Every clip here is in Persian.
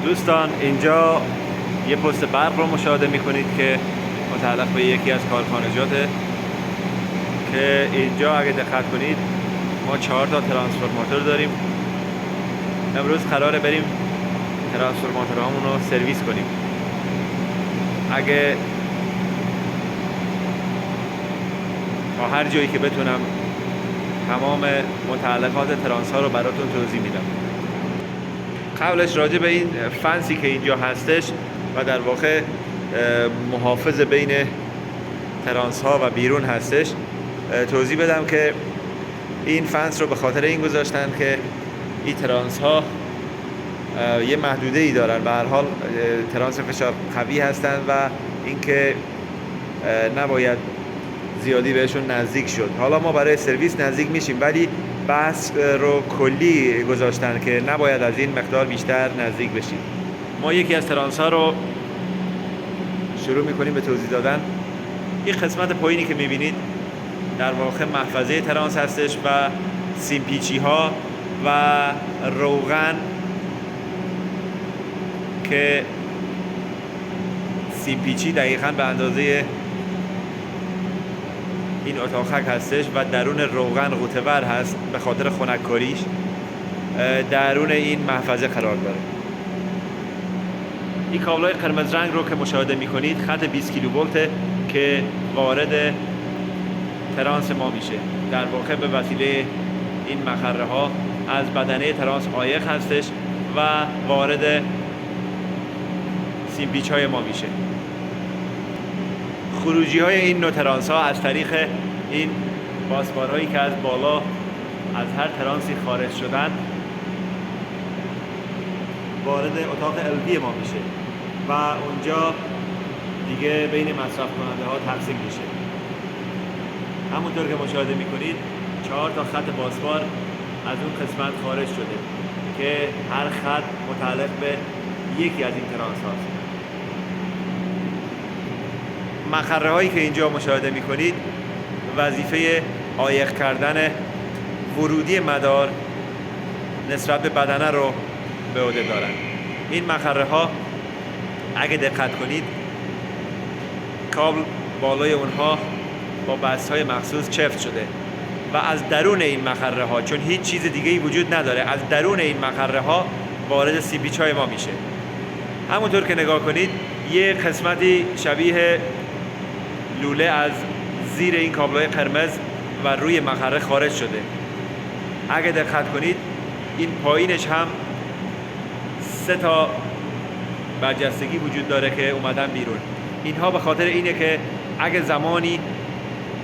دوستان اینجا یه پست برق رو مشاهده میکنید که متعلق به یکی از کارخانجاته که اینجا اگه دقت کنید ما 4 تا ترانسفورماتور داریم. امروز قراره بریم ترانسفورماتورهامون رو سرویس کنیم. اگه تا هر جایی که بتونم تمام متعلقات ترانس ها رو براتون توضیح میدم. قبلش راجع به این فنسی که اینجا هستش و در واقع محافظ بین ترانس ها و بیرون هستش توضیح بدم که این فنس رو به خاطر این گذاشتن که این ترانس ها یه محدوده ای دارن. به هر حال ترانس فشار قوی هستن و اینکه نباید زیادی بهشون نزدیک شد. حالا ما برای سرویس نزدیک میشیم ولی بحث رو کلی گذاشتن که نباید از این مقدار بیشتر نزدیک بشیم. ما یکی از ترانس ها رو شروع میکنیم به توضیح دادن. این قسمت پایینی که میبینید در واقع محفظه ترانس هستش و سیمپیچی ها و روغن که سیمپیچی دقیقاً به اندازه این اتاقک هستش و درون روغن غوطه‌ور هست به خاطر خنک‌کاریش درون این محفظه قرار داره. این کابل‌های قرمز رنگ رو که مشاهده می‌کنید خط 20 کیلوولت که وارد ترانس ما میشه. در واقع به وسیله این مخره ها از بدنه ترانس عایق هستش و وارد سیمپیچ های ما میشه. خروجی های این نوع ترانس ها از طریق این باسبارهایی که از بالا از هر ترانسی خارج شدن وارد اتاق LV ما میشه و اونجا دیگه بین مصرف کننده ها تقسیم میشه. همونطور که مشاهده میکنید 4 تا خط باسبار از اون قسمت خارج شده که هر خط متعلق به یکی از این ترانس هاست. مخره هایی که اینجا مشاهده میکنید وظیفه عایق کردن ورودی مدار نسبت به بدنه رو به عهده دارن. این مخره ها اگه دقت کنید کابل بالای اونها با بست‌های مخصوص چفت شده و از درون این مخره ها چون هیچ چیز دیگه ای وجود نداره از درون این مخره ها وارد سیمپیچ های ما میشه. همونطور که نگاه کنید یه قسمتی شبیه لوله از زیر این کابل‌های قرمز و روی مخره خارج شده. اگه دقت کنید این پایینش هم 3 تا برجستگی وجود داره که اومدن بیرون. اینها به خاطر اینه که اگه زمانی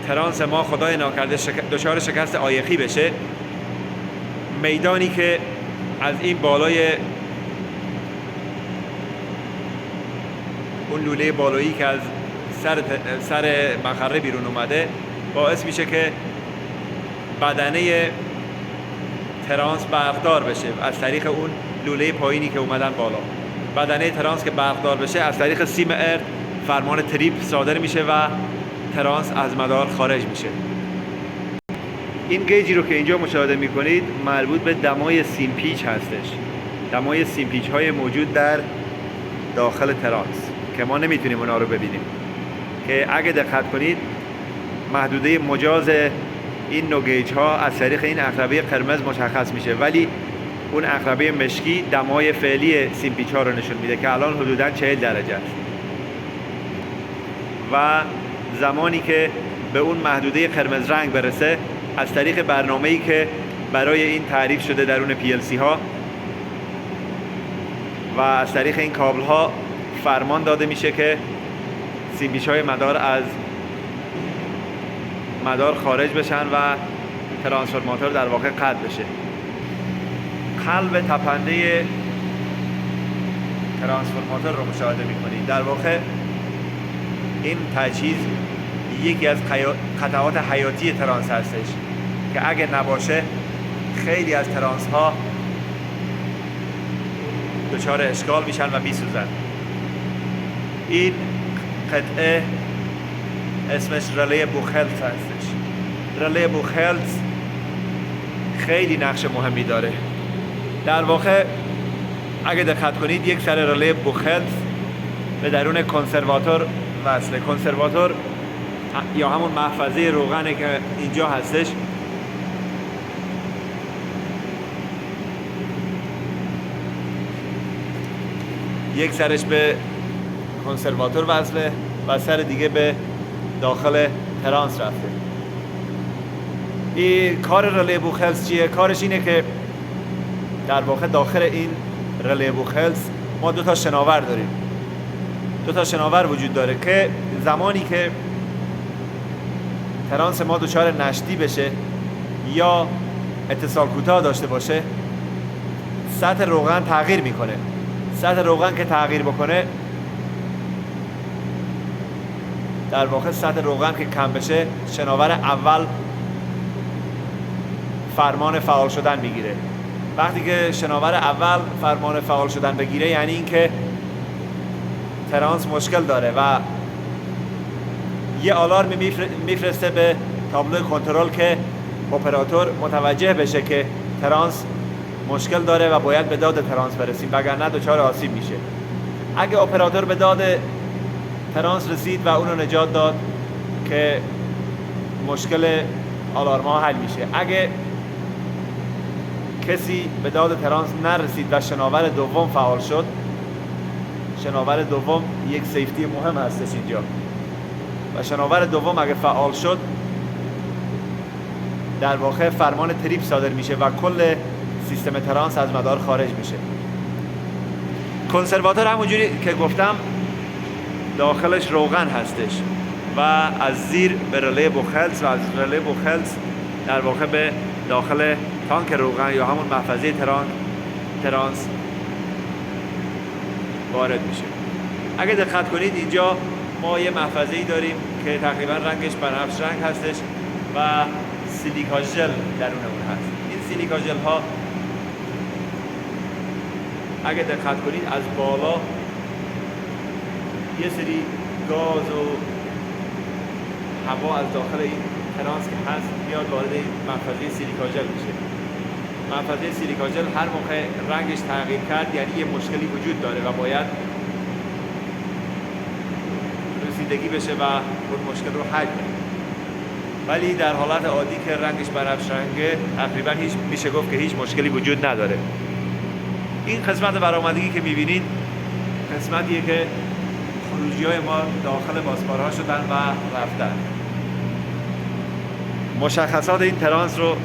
ترانس ما خدای ناکرده دچار شکست عایقی بشه میدانی که از این بالای اون لوله بالایی که از سر مخره بیرون اومده باعث میشه که بدنه ترانس برقدار بشه از طریق اون لوله پایینی که اومدن بالا. بدنه ترانس که برقدار بشه از طریق سیم ارد فرمان تریپ صادر میشه و ترانس از مدار خارج میشه. این گیجی رو که اینجا مشاهده میکنید مربوط به دمای سیمپیچ هستش. دمای سیمپیچ های موجود در داخل ترانس که ما نمیتونیم اونا رو ببینیم که اگه دقت کنید محدوده مجاز این نوع گیج ها از طریق این عقربه قرمز مشخص میشه ولی اون عقربه مشکی دمای فعلی سیمپیچ ها رو نشون میده که الان حدوداً 40 درجه است و زمانی که به اون محدوده قرمز رنگ برسه از طریق برنامه‌ای که برای این تعریف شده درون PLC ها و از طریق این کابل ها فرمان داده میشه که سیمپیچ های مدار از مدار خارج بشن و ترانسفورماتور در واقع قطع بشه. قلب تپنده ترانسفورماتور رو مشاهده میکنید. در واقع این تجهیز یکی از قطعات حیاتی ترانس هستش که اگه نباشه خیلی از ترانس ها دچار اشکال میشن و میسوزن. این قطعه اسمش رله بوخلتز هستش. رله بوخلتز خیلی نقش مهمی داره. در واقع اگه دقت کنید یک سر رله بوخلز به درون کنسرواتور وصله. کنسرواتور یا همون محفظه روغنه که اینجا هستش. یک سرش به کنسرواتور وصله و سر دیگه به داخل ترانس رفته. این کار رله بوخلز چیه؟ کارش اینه که در واقع داخل این رله بوخلز ما دو تا شناور داریم. دو تا شناور وجود داره که زمانی که ترانس ما دچار نشتی بشه یا اتصال کوتاه داشته باشه، سطح روغن تغییر میکنه. سطح روغن که تغییر بکنه، در واقع سطح روغن که کم بشه، شناور اول فرمان فعال شدن میگیره. وقتی که شناور اول فرمان فعال شدن بگیره، یعنی اینکه ترانس مشکل داره و یه آلارم میفرسته به تابلو کنترل که اپراتور متوجه بشه که ترانس مشکل داره و باید به داد ترانس برسیم، وگرنه دچار آسیب میشه. اگه اپراتور به داد ترانس رسید و اونو نجات داد که مشکل آلارم ها حل میشه. اگه کسی به داد ترانس نرسید و شناور دوم فعال شد، شناور دوم یک سیفتی مهم هستش اینجا، و شناور دوم اگه فعال شد، در واقع فرمان تریپ صادر میشه و کل سیستم ترانس از مدار خارج میشه. کنسرواتور همونجوری که گفتم داخلش روغن هستش و از زیر به رله بوخلز و از رله بوخلز در واقع به داخل تانک روغن یا همون محفظه ترانس وارد میشه. اگه دقت کنید اینجا ما یه محفظه‌ای داریم که تقریبا رنگش بنفش رنگ هستش و سیلیکا ژل درون اون هست. این سیلیکا ژل ها اگه دقت کنید از بالا یه سری گاز و هوا از داخل این ترانس که هست میاد وارد این محفظه سیلیکا ژل میشه. محفظه سیلیکا ژل هر موقع رنگش تغییر کرد یعنی یه مشکلی وجود داره و باید رسیدگی بشه و اون مشکل رو حل کنه. ولی در حالت عادی که رنگش بنفش رنگه تقریبا میشه گفت که هیچ مشکلی وجود نداره. این قسمت برآمدگی که میبینید قسمتیه که خروجی‌های ما داخل باسبارها شدن و رفتن. مشخصات این ترانس رو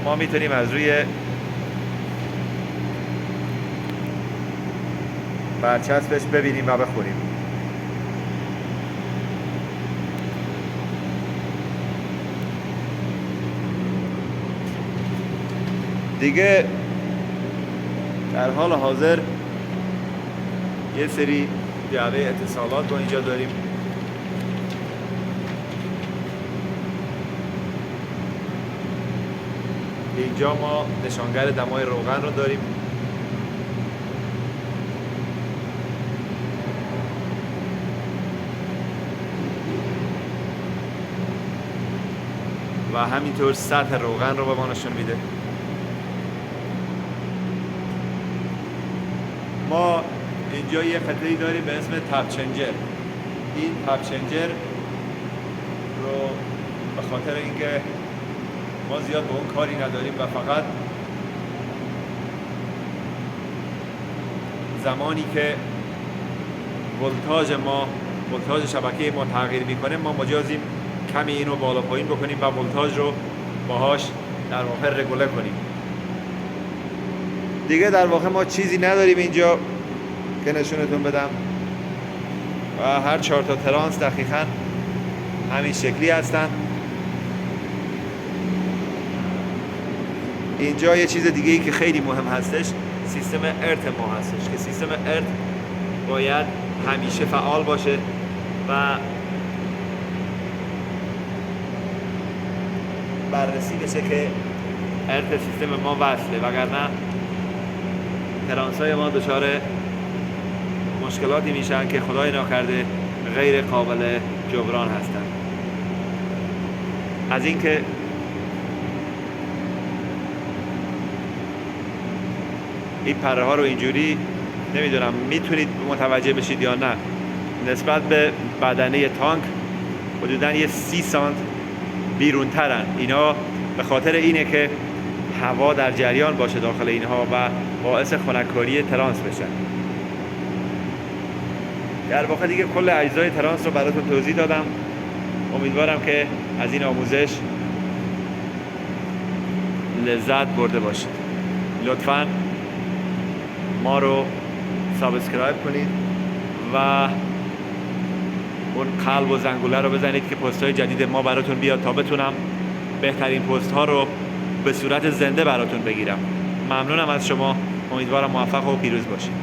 ما میتونیم از روی برچسبش ببینیم و بخونیم. دیگه در حال حاضر یه سری جعبه اتصالات رو اینجا داریم. اینجا ما نشانگر دمای روغن رو داریم. و همینطور سطح روغن رو به ما نشون میده. ما اینجا یه قطعه‌ای داریم به اسم تپ چنجر. این تپ چنجر رو به خاطر اینکه ما زیاد به اون کاری نداریم و فقط زمانی که ولتاژ شبکه ما تغییر میکنه ما مجازیم کمی اینو بالا پایین بکنیم و ولتاژ رو باهاش در واقع رگوله کنیم. دیگه در واقع ما چیزی نداریم اینجا که نشونتون بدم و هر 4 تا ترانس دقیقاً همین شکلی هستن. اینجا یه چیز دیگه ای که خیلی مهم هستش سیستم ارت ما هستش که سیستم ارت باید همیشه فعال باشه و بررسی بشه که ارت سیستم ما وصله، وگرنه ترانس‌های ما دچار مشکلاتی میشن که خدای ناکرده غیر قابل جبران هستن. از اینکه این پره ها رو اینجوری نمیدونم میتونید متوجه بشید یا نه، نسبت به بدنه تانک حدوداً یه 30 سانت بیرون ترن. اینا به خاطر اینه که هوا در جریان باشه داخل اینها و باعث خنککاری ترانس بشن. در واقع دیگه کل اجزای ترانس رو براتون توضیح دادم. امیدوارم که از این آموزش لذت برده باشید. لطفاً ما رو سابسکرایب کنید و اون قلب و زنگوله رو بزنید که پست‌های جدید ما براتون بیاد تا بتونم بهترین پست‌ها رو به صورت زنده براتون بگیرم. ممنونم از شما. امیدوارم موفق و پیروز باشید.